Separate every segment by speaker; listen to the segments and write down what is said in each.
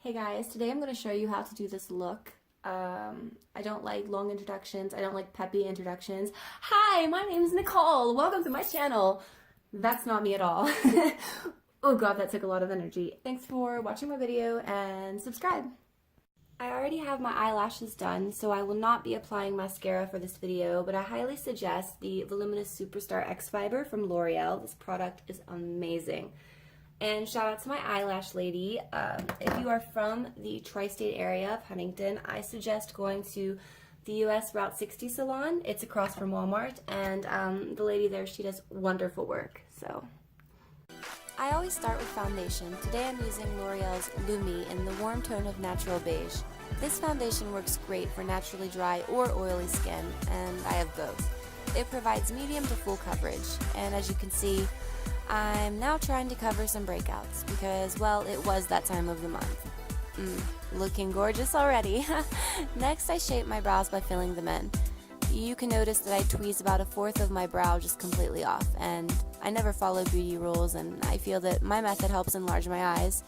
Speaker 1: Hey guys, today I'm going to show you how to do this look. I don't like long introductions. I don't like peppy introductions. Hi, my name's Nicole. Welcome to my channel. That's not me at all. Oh god, that took a lot of energy. Thanks for watching my video and subscribe. I already have my eyelashes done, so I will not be applying mascara for this video, but I highly suggest the Voluminous Superstar X Fiber from L'Oreal. This product is amazing. And shout out to my eyelash lady. If you are from the tri-state area of Huntington, I suggest going to the US Route 60 salon. It's across from Walmart, and the lady there, she does wonderful work. So I always start with foundation. Today I'm using L'Oreal's Lumi in the warm tone of natural beige. This foundation works great for naturally dry or oily skin, and I have both. It provides medium to full coverage, and as you can see, I'm now trying to cover some breakouts because, well, it was that time of the month. Looking gorgeous already. Next, I shape my brows by filling them in. You can notice that I tweeze about 1/4 of my brow just completely off, and I never follow beauty rules, and I feel that my method helps enlarge my eyes.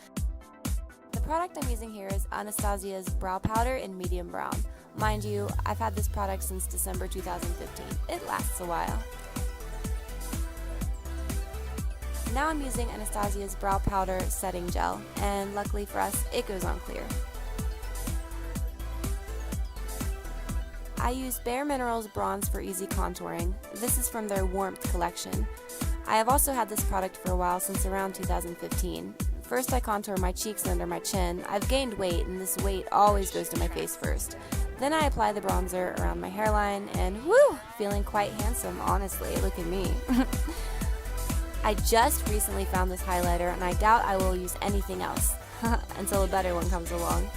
Speaker 1: The product I'm using here is Anastasia's Brow Powder in medium brown. Mind you, I've had this product since December 2015. It lasts a while. Now I'm using Anastasia's Brow Powder Setting Gel, and luckily for us, it goes on clear. I use Bare Minerals Bronze for easy contouring. This is from their Warmth collection. I have also had this product for a while, since around 2015. First I contour my cheeks and under my chin. I've gained weight, and this weight always goes to my face first. Then I apply the bronzer around my hairline, and woo! Feeling quite handsome, honestly. Look at me. I just recently found this highlighter, and I doubt I will use anything else until a better one comes along.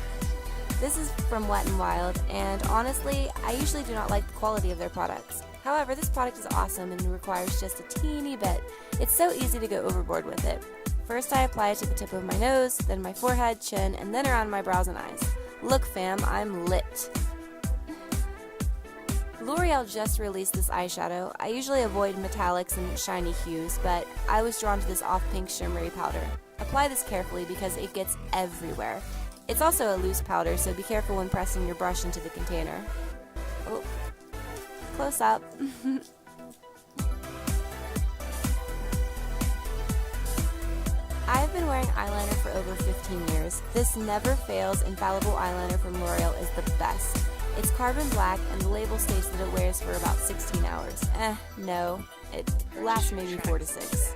Speaker 1: This is from Wet n Wild, and honestly, I usually do not like the quality of their products. However, this product is awesome and requires just a teeny bit. It's so easy to go overboard with it. First I apply it to the tip of my nose, then my forehead, chin, and then around my brows and eyes. Look fam, I'm lit. L'Oreal just released this eyeshadow. I usually avoid metallics and shiny hues, but I was drawn to this off-pink shimmery powder. Apply this carefully because it gets everywhere. It's also a loose powder, so be careful when pressing your brush into the container. Oh, close up. I've been wearing eyeliner for over 15 years. This Never Fails Infallible Eyeliner from L'Oreal is the best. It's carbon black, and the label states that it wears for about 16 hours. No. It lasts maybe 4 to 6.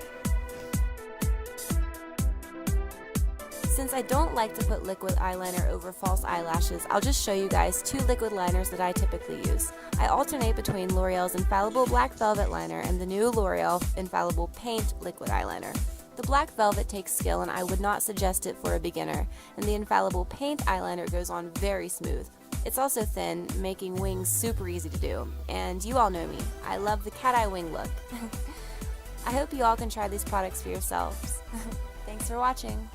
Speaker 1: Since I don't like to put liquid eyeliner over false eyelashes, I'll just show you guys 2 liquid liners that I typically use. I alternate between L'Oreal's Infallible Black Velvet Liner and the new L'Oreal Infallible Paint Liquid Eyeliner. The Black Velvet takes skill, and I would not suggest it for a beginner, and the Infallible Paint Eyeliner goes on very smooth. It's also thin, making wings super easy to do, and you all know me. I love the cat eye wing look. I hope you all can try these products for yourselves. Thanks for watching.